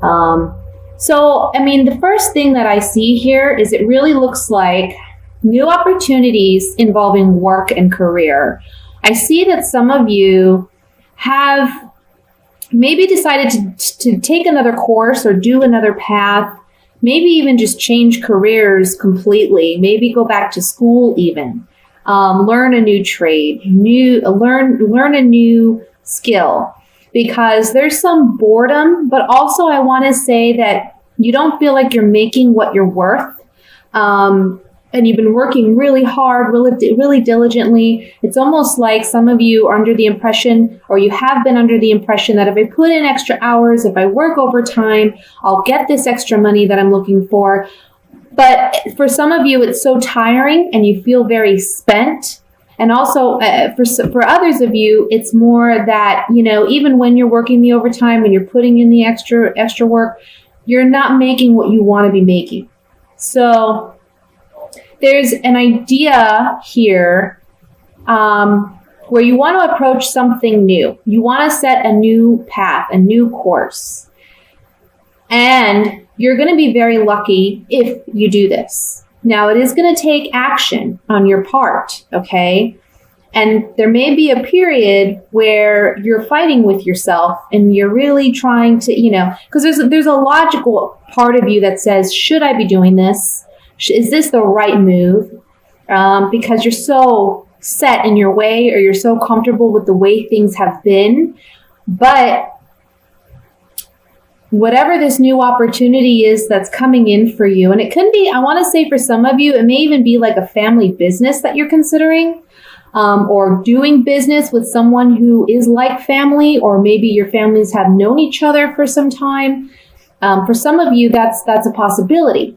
So, I mean, the first thing that I see here is it really looks like new opportunities involving work and career. I see that some of you have maybe decided to take another course or do another path, maybe even just change careers completely, maybe go back to school even, learn a new trade, learn a new skill, because there's some boredom, but also I want to say that you don't feel like you're making what you're worth. And you've been working really hard, really diligently. It's almost like some of you are under the impression, or you have been under the impression, that if I put in extra hours, if I work overtime, I'll get this extra money that I'm looking for. But for some of you, it's so tiring and you feel very spent. And also for others of you, it's more that, you know, even when you're working the overtime and you're putting in the extra work, you're not making what you want to be making. So there's an idea here where you want to approach something new. You want to set a new path, a new course. And you're going to be very lucky if you do this. Now, it is going to take action on your part, okay? And there may be a period where you're fighting with yourself and you're really trying to, you know, because there's a logical part of you that says, should I be doing this? Is this the right move? Because you're so set in your way, or you're so comfortable with the way things have been. But whatever this new opportunity is that's coming in for you, and it could be, I want to say for some of you, it may even be like a family business that you're considering, or doing business with someone who is like family, or maybe your families have known each other for some time. For some of you, that's a possibility.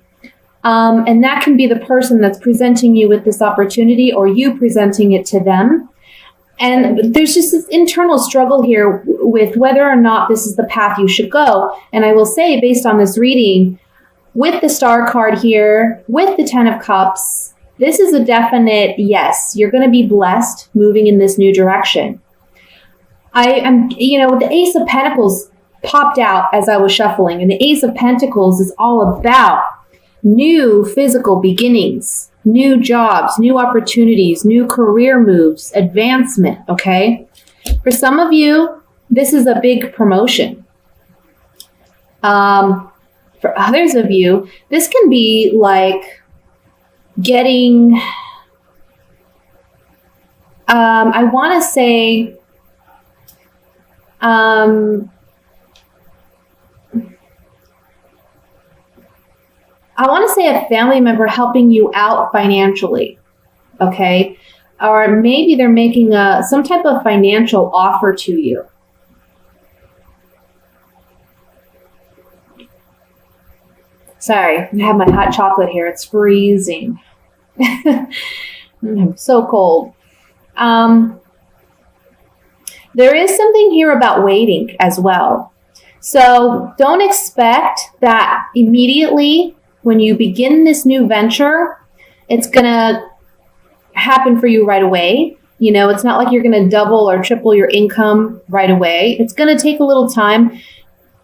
And that can be the person that's presenting you with this opportunity, or you presenting it to them. And there's just this internal struggle here with whether or not this is the path you should go. And I will say, based on this reading, with the Star card here, with the Ten of Cups, this is a definite yes. You're going to be blessed moving in this new direction. The Ace of Pentacles popped out as I was shuffling, and the Ace of Pentacles is all about new physical beginnings, new jobs, new opportunities, new career moves, advancement, okay? For some of you, this is a big promotion. For others of you, this can be like getting, I want to say, a family member helping you out financially, okay? Or maybe they're making some type of financial offer to you. Sorry, I have my hot chocolate here. It's freezing. I'm so cold. There is something here about waiting as well. So don't expect that immediately when you begin this new venture, it's going to happen for you right away. You know, it's not like you're going to double or triple your income right away. It's going to take a little time.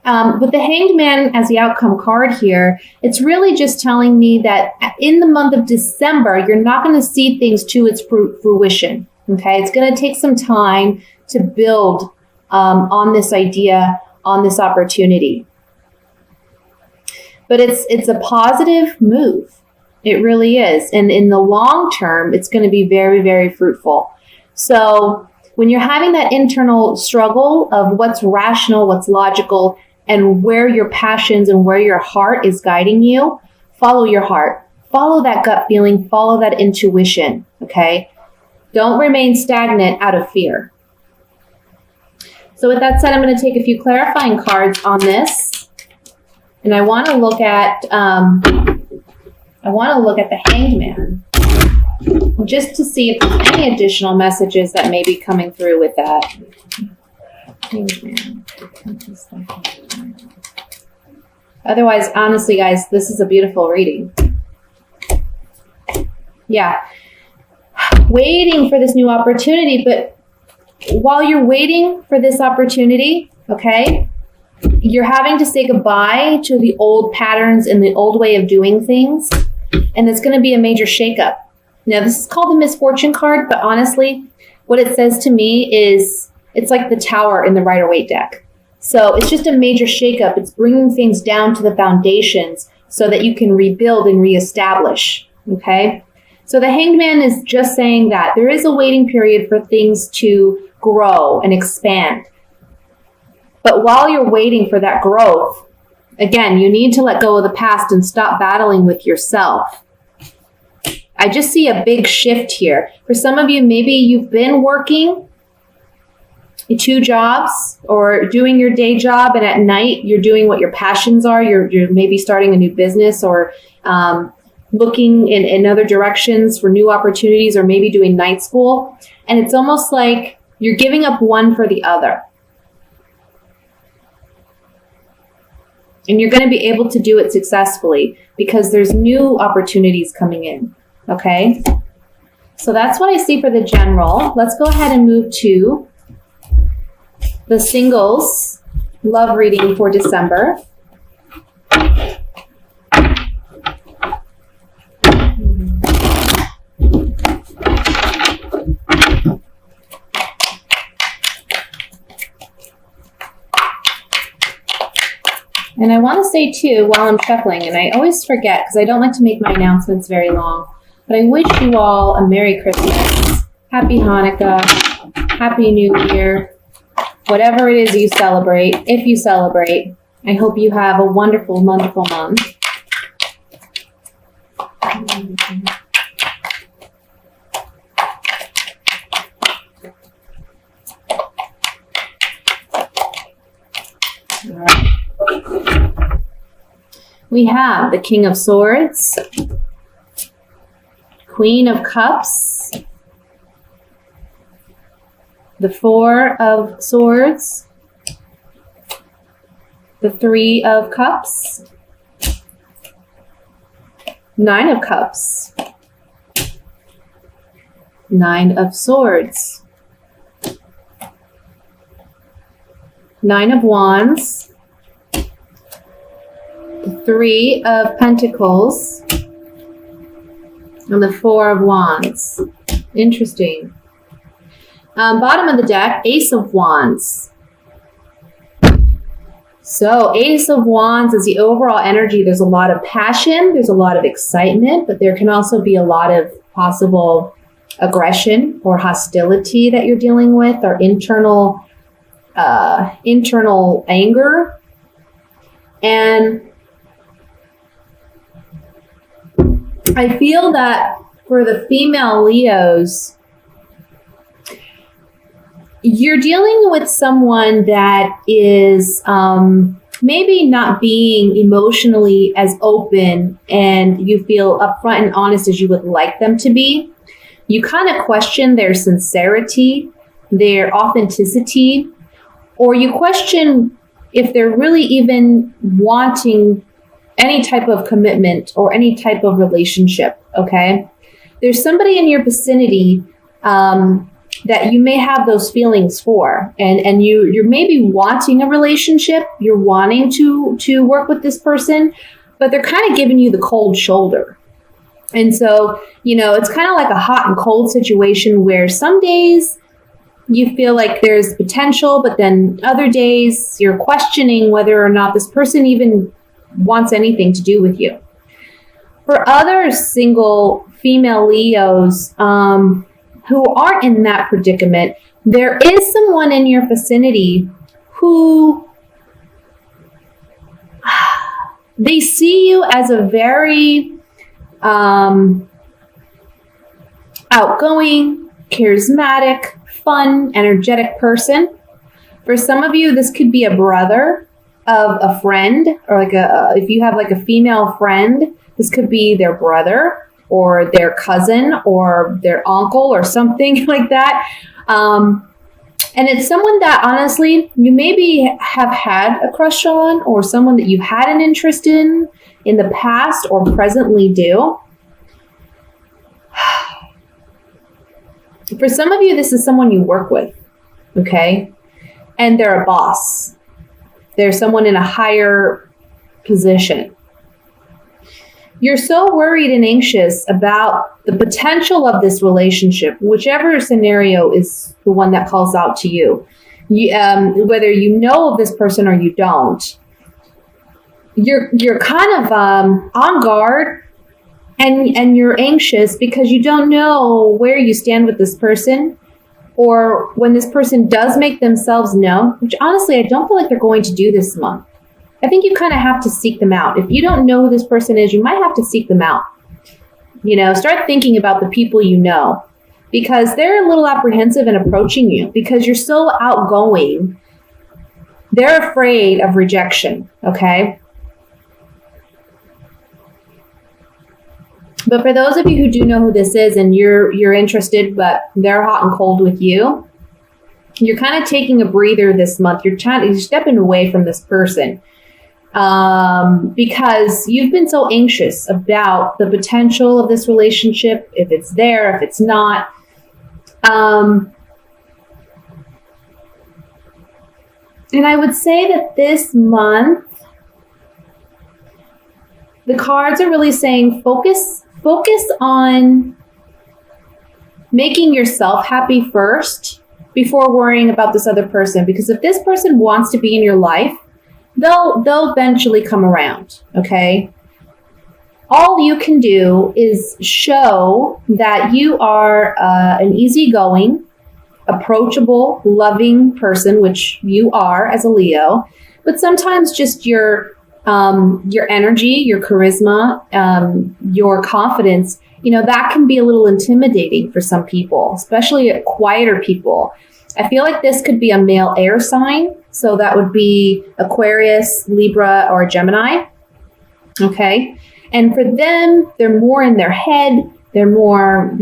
With the Hanged Man as the outcome card here, it's really just telling me that in the month of December, you're not going to see things to its fruition. Okay, it's going to take some time to build on this idea, on this opportunity. But it's a positive move. It really is. And in the long term, it's going to be very, very fruitful. So when you're having that internal struggle of what's rational, what's logical, and where your passions and where your heart is guiding you, follow your heart. Follow that gut feeling. Follow that intuition. Okay? Don't remain stagnant out of fear. So with that said, I'm going to take a few clarifying cards on this. And I want to look at the Hanged Man, just to see if there's any additional messages that may be coming through with that. Hanged Man. Otherwise, honestly, guys, this is a beautiful reading. Yeah. Waiting for this new opportunity, but while you're waiting for this opportunity, okay, you're having to say goodbye to the old patterns and the old way of doing things. And it's going to be a major shakeup. Now, this is called the misfortune card, but honestly, what it says to me is it's like the tower in the Rider-Waite deck. So it's just a major shakeup. It's bringing things down to the foundations so that you can rebuild and reestablish. Okay? So the Hanged Man is just saying that there is a waiting period for things to grow and expand. But while you're waiting for that growth, again, you need to let go of the past and stop battling with yourself. I just see a big shift here. For some of you, maybe you've been working 2 jobs or doing your day job, and at night you're doing what your passions are. You're maybe starting a new business or looking in other directions for new opportunities, or maybe doing night school. And it's almost like you're giving up one for the other. And you're going to be able to do it successfully because there's new opportunities coming in. Okay? So that's what I see for the general. Let's go ahead and move to the singles love reading for December. And I want to say too, while I'm shuffling, and I always forget because I don't like to make my announcements very long, but I wish you all a Merry Christmas, Happy Hanukkah, Happy New Year, whatever it is you celebrate. If you celebrate, I hope you have a wonderful, wonderful month. All right. We have the King of Swords, Queen of Cups, the 4 of Swords, the 3 of Cups, 9 of Cups, 9 of Swords, 9 of Wands, the 3 of Pentacles, and the 4 of Wands. Interesting. Bottom of the deck, Ace of Wands. So Ace of Wands is the overall energy. There's a lot of passion. There's a lot of excitement, but there can also be a lot of possible aggression or hostility that you're dealing with, or internal anger. And I feel that for the female Leos, you're dealing with someone that is maybe not being emotionally as open and you feel upfront and honest as you would like them to be. You kind of question their sincerity, their authenticity, or you question if they're really even wanting any type of commitment or any type of relationship, okay? There's somebody in your vicinity that you may have those feelings for, and you're maybe wanting a relationship, you're wanting to work with this person, but they're kind of giving you the cold shoulder. And so, it's kind of like a hot and cold situation where some days you feel like there's potential, but then other days you're questioning whether or not this person even wants anything to do with you. For other single female Leos who aren't in that predicament, there is someone in your vicinity who they see you as a very outgoing, charismatic, fun, energetic person. For some of you, this could be a brother of a friend, or if you have like a female friend, this could be their brother or their cousin or their uncle or something like that. And it's someone that honestly you maybe have had a crush on, or someone that you've had an interest in the past or presently do. For some of you, this is someone you work with, okay? And they're a boss. there's someone in a higher position. You're so worried and anxious about the potential of this relationship, whichever scenario is the one that calls out to you. Whether you know of this person or you don't, you're kind of on guard, and you're anxious because you don't know where you stand with this person, or when this person does make themselves known, which honestly I don't feel like they're going to do this month. I think you kind of have to seek them out. If you don't know who this person is, you might have to seek them out. Start thinking about the people you know, because they're a little apprehensive in approaching you because you're so outgoing. They're afraid of rejection, okay? But for those of you who do know who this is and you're interested, but they're hot and cold with you, you're kind of taking a breather this month. You're stepping away from this person. Because you've been so anxious about the potential of this relationship, if it's there, if it's not. And I would say that this month, the cards are really saying focus on making yourself happy first before worrying about this other person. Because if this person wants to be in your life, they'll eventually come around, okay? All you can do is show that you are an easygoing, approachable, loving person, which you are as a Leo. But sometimes just your energy, your charisma, your confidence, that can be a little intimidating for some people, especially quieter people. I feel like this could be a male air sign. So that would be Aquarius, Libra, or Gemini. Okay. And for them, they're more in their head. They're more,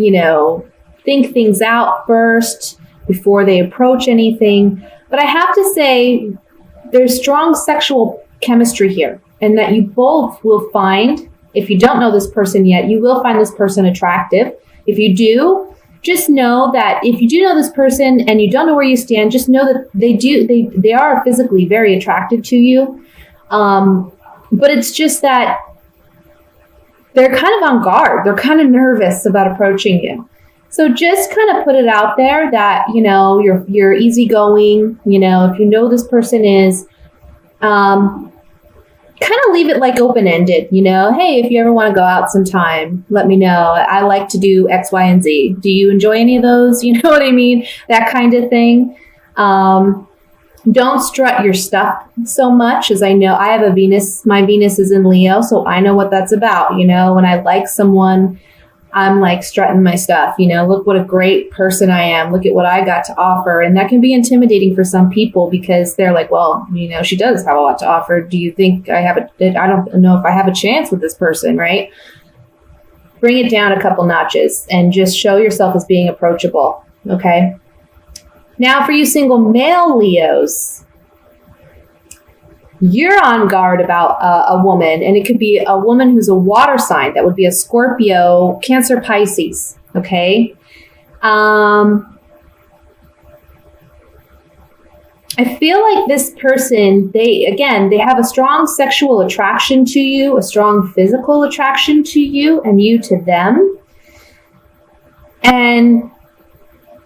think things out first before they approach anything. But I have to say, there's strong sexual chemistry here, and that you both will find, if you don't know this person yet, you will find this person attractive. If you do, just know that if you do know this person and you don't know where you stand, just know that they are physically very attracted to you. But it's just that they're kind of on guard. They're kind of nervous about approaching you. So just kind of put it out there that, you're easygoing, if you know this person is, kind of leave it like open-ended, hey, if you ever want to go out sometime, let me know. I like to do X, Y, and Z. Do you enjoy any of those? You know what I mean? That kind of thing. Don't strut your stuff so much, as I know I have a Venus. My Venus is in Leo, so I know what that's about. When I like someone, I'm like strutting my stuff, look what a great person I am. Look at what I got to offer. And that can be intimidating for some people because they're like, well, she does have a lot to offer. Do you think I don't know if I have a chance with this person, right? Bring it down a couple notches and just show yourself as being approachable. Okay. Now for you single male Leos, you're on guard about a woman, and it could be a woman who's a water sign. That would be a Scorpio, Cancer, Pisces. Okay. I feel like this person, they have a strong sexual attraction to you, a strong physical attraction to you, and you to them. And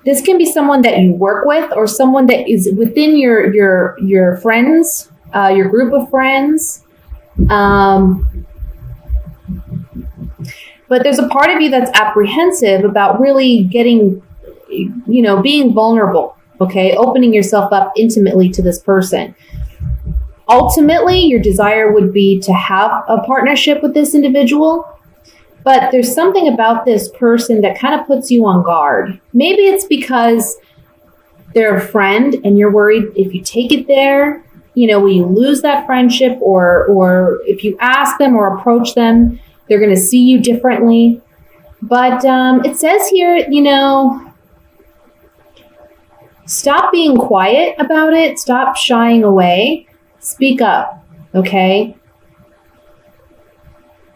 this can be someone that you work with, or someone that is within your friends, your group of friends. But there's a part of you that's apprehensive about really getting, being vulnerable, okay? Opening yourself up intimately to this person. Ultimately, your desire would be to have a partnership with this individual, but there's something about this person that kind of puts you on guard. Maybe it's because they're a friend and you're worried if you take it there, will you lose that friendship, or if you ask them or approach them, they're going to see you differently. But it says here, stop being quiet about it. Stop shying away. Speak up, okay?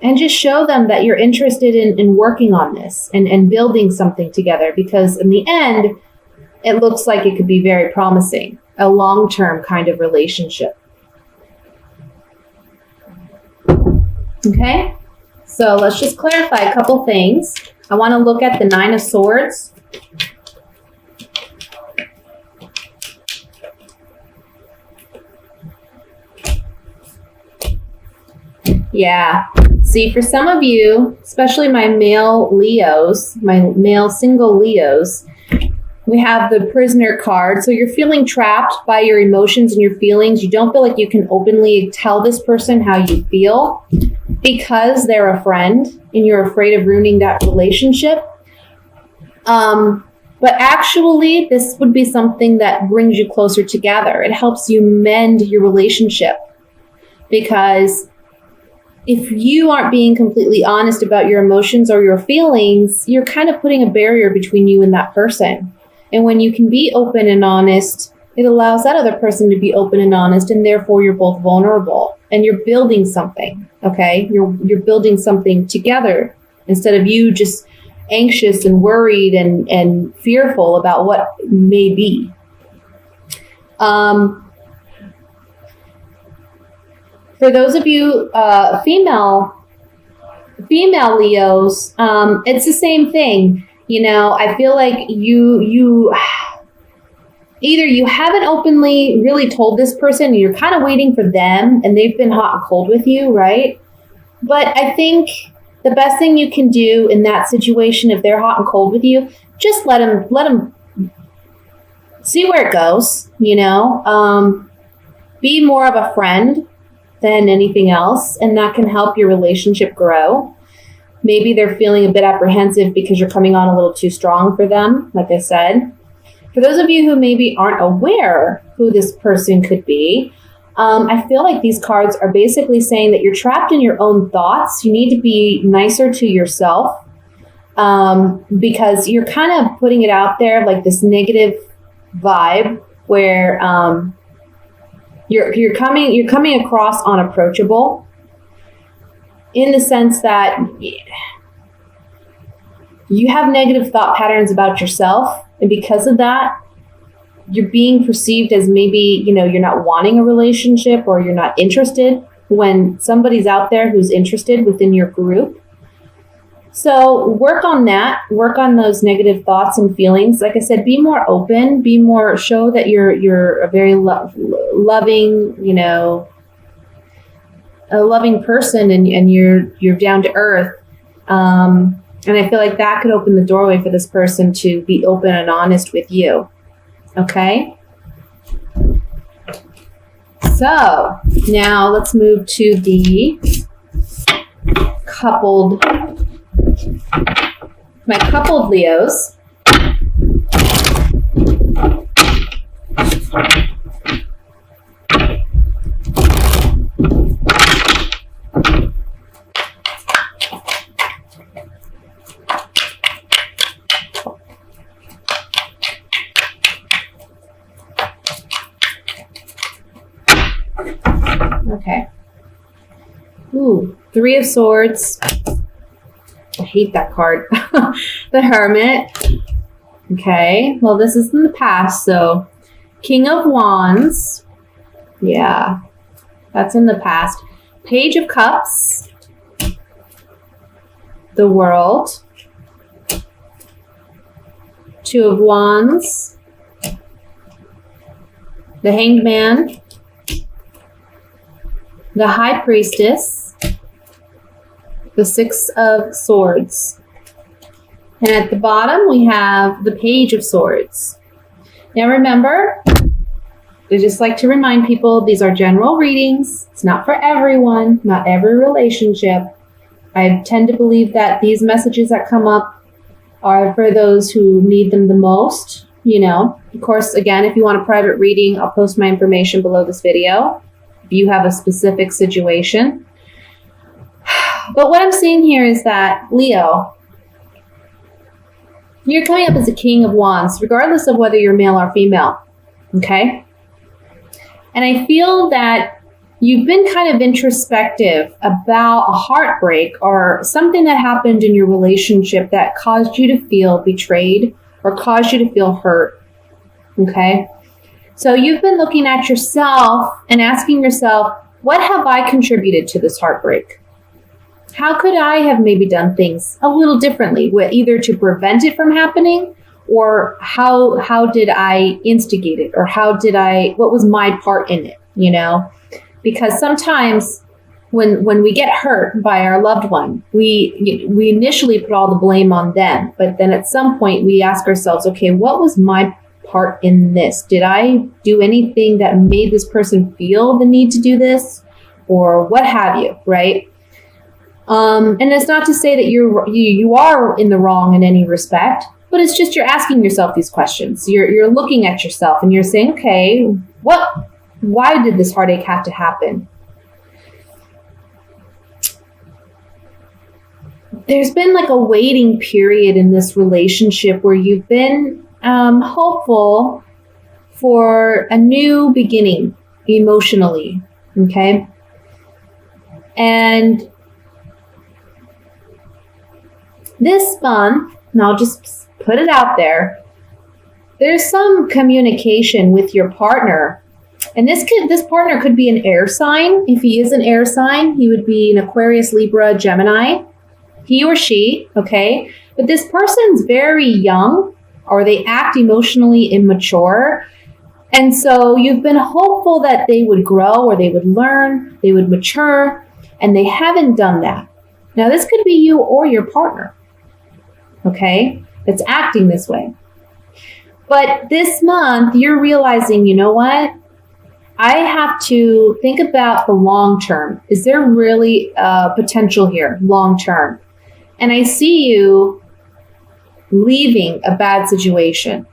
And just show them that you're interested in working on this and building something together, because in the end, it looks like it could be very promising. A long-term kind of relationship. Okay, so let's just clarify a couple things. I want to look at the Nine of Swords. Yeah. See, for some of you, especially my male Leos, my male single Leos, we have the Prisoner card. So you're feeling trapped by your emotions and your feelings. You don't feel like you can openly tell this person how you feel because they're a friend and you're afraid of ruining that relationship. But actually, this would be something that brings you closer together. It helps you mend your relationship because if you aren't being completely honest about your emotions or your feelings, you're kind of putting a barrier between you and that person. And when you can be open and honest, it allows that other person to be open and honest, and therefore you're both vulnerable and you're building something, okay? You're building something together instead of you just anxious and worried and fearful about what may be. For those of you female Leos, it's the same thing. You know, I feel like you either you haven't openly really told this person, and you're kind of waiting for them, and they've been hot and cold with you, right? But I think the best thing you can do in that situation, if they're hot and cold with you, just let them see where it goes. You know, be more of a friend than anything else, and that can help your relationship grow. Maybe they're feeling a bit apprehensive because you're coming on a little too strong for them, like I said. For those of you who maybe aren't aware who this person could be, I feel like these cards are basically saying that you're trapped in your own thoughts. You need to be nicer to yourself because you're kind of putting it out there like this negative vibe where you're coming across unapproachable in the sense that you have negative thought patterns about yourself, and because of that, you're being perceived as maybe, you know, you're not wanting a relationship or you're not interested when somebody's out there who's interested within your group. So work on that, work on those negative thoughts and feelings. Like I said, be more open, show that you're a very loving, you know, a loving person, and you're down to earth. And I feel like that could open the doorway for this person to be open and honest with you. Okay? So now let's move to the my coupled Leos. Okay. Ooh, Three of Swords. I hate that card. The Hermit. Okay. Well, this is in the past, so King of Wands. Yeah. That's in the past. Page of Cups. The World. Two of Wands. The Hanged Man. The High Priestess, the Six of Swords. And at the bottom, we have the Page of Swords. Now remember, I just like to remind people, these are general readings. It's not for everyone, not every relationship. I tend to believe that these messages that come up are for those who need them the most. You know, of course, again, if you want a private reading, I'll post my information below this video if you have a specific situation. But what I'm seeing here is that, Leo, you're coming up as a King of Wands, regardless of whether you're male or female, okay? And I feel that you've been kind of introspective about a heartbreak or something that happened in your relationship that caused you to feel betrayed or caused you to feel hurt, okay? So you've been looking at yourself and asking yourself, what have I contributed to this heartbreak? How could I have maybe done things a little differently, either to prevent it from happening, or how did I instigate it, or what was my part in it, Because sometimes when we get hurt by our loved one, we initially put all the blame on them, but then at some point we ask ourselves, okay, what was my part in this? Did I do anything that made this person feel the need to do this, or what have you, right? And it's not to say that you are in the wrong in any respect, but it's just you're asking yourself these questions. You're looking at yourself and you're saying, okay, why did this heartache have to happen? There's been like a waiting period in this relationship where you've been hopeful for a new beginning emotionally, okay? And this month, and I'll just put it out there, there's some communication with your partner. And this partner could be an air sign. If he is an air sign, he would be an Aquarius, Libra, Gemini. He or she, okay? But this person's very young, or they act emotionally immature. And so you've been hopeful that they would grow, or they would learn, they would mature, and they haven't done that. Now, this could be you or your partner, okay, that's acting this way. But this month, you're realizing, you know what? I have to think about the long term. Is there really potential here, long term? And I see you leaving a bad situation,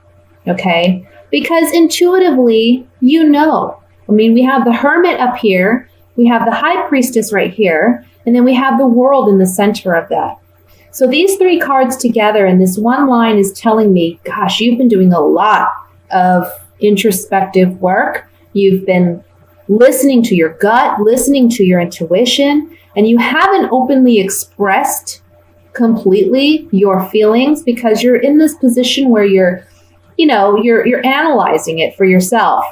okay? Because intuitively, you know. I mean, we have the Hermit up here, we have the High Priestess right here, and then we have the World in the center of that. So these three cards together and this one line is telling me, gosh, you've been doing a lot of introspective work. You've been listening to your gut, listening to your intuition, and you haven't openly expressed completely your feelings because you're in this position where you're analyzing it for yourself.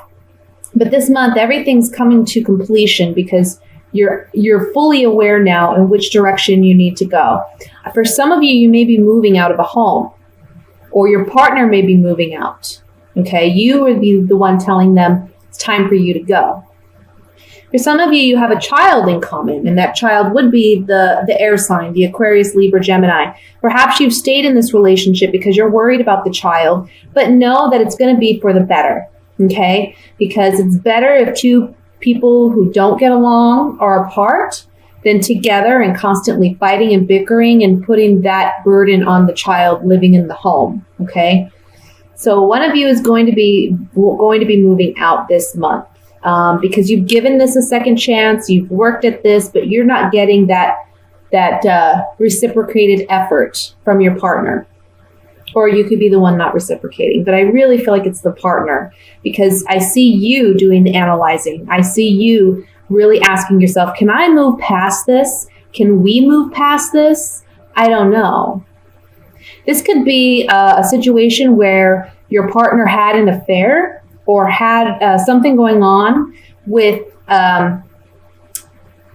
But this month, everything's coming to completion because you're fully aware now in which direction you need to go. For some of you, you may be moving out of a home, or your partner may be moving out. Okay, you would be the one telling them it's time for you to go. For some of you, you have a child in common, and that child would be the air sign, the Aquarius, Libra, Gemini. Perhaps you've stayed in this relationship because you're worried about the child, but know that it's going to be for the better, okay? Because it's better if two people who don't get along are apart than together and constantly fighting and bickering and putting that burden on the child living in the home, okay? So one of you is going to be moving out this month. Because you've given this a second chance, you've worked at this, but you're not getting that reciprocated effort from your partner. Or you could be the one not reciprocating. But I really feel like it's the partner because I see you doing the analyzing. I see you really asking yourself, can I move past this? Can we move past this? I don't know. This could be a situation where your partner had an affair or had something going on with, I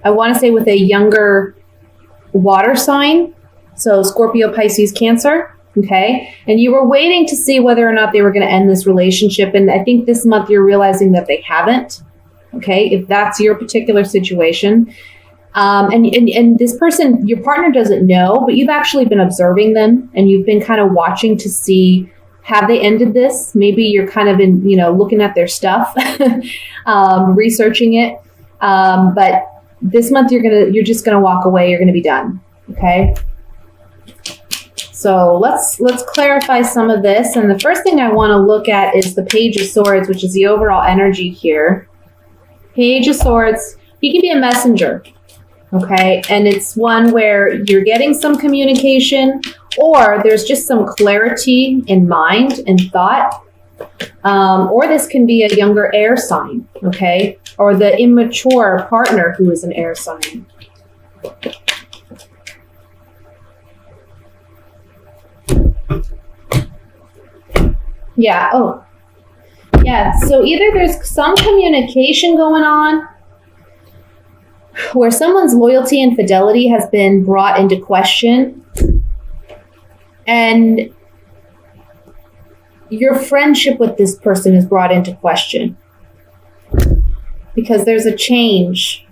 want to say with a younger water sign. So Scorpio, Pisces, Cancer. Okay. And you were waiting to see whether or not they were going to end this relationship. And I think this month you're realizing that they haven't. Okay. If that's your particular situation. And this person, your partner doesn't know, but you've actually been observing them and you've been kind of watching to see, have they ended this? Maybe you're kind of in, looking at their stuff, researching it. But this month you're just gonna walk away. You're gonna be done. Okay. So let's clarify some of this. And the first thing I want to look at is the Page of Swords, which is the overall energy here. Page of Swords. He can be a messenger. Okay. And it's one where you're getting some communication, or there's just some clarity in mind and thought. Or this can be a younger air sign, okay? Or the immature partner who is an air sign. Yeah, oh. Yeah, so either there's some communication going on, where someone's loyalty and fidelity has been brought into question, and your friendship with this person is brought into question because there's a change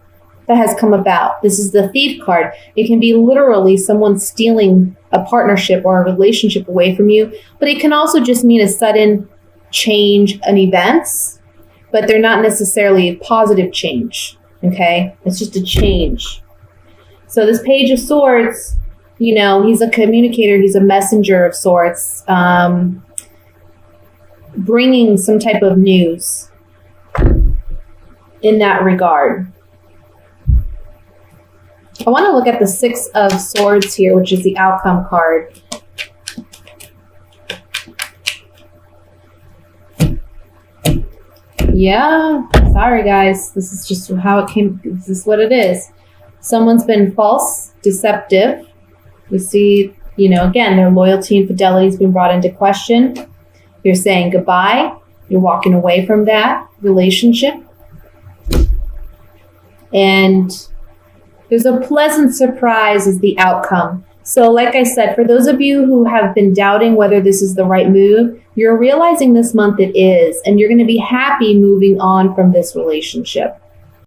that has come about. This is the Thief card. It can be literally someone stealing a partnership or a relationship away from you, but it can also just mean a sudden change in events, but they're not necessarily a positive change, okay? It's just a change. So this Page of Swords, you know, he's a communicator, he's a messenger of sorts, bringing some type of news in that regard. I want to look at the Six of Swords here, which is the outcome card. Yeah, sorry guys. This is just how it came. This is what it is. Someone's been false, deceptive. We see, you know, again, their loyalty and fidelity has been brought into question. You're saying goodbye. You're walking away from that relationship. And there's a pleasant surprise as the outcome. So like I said, for those of you who have been doubting whether this is the right move, you're realizing this month it is, and you're going to be happy moving on from this relationship.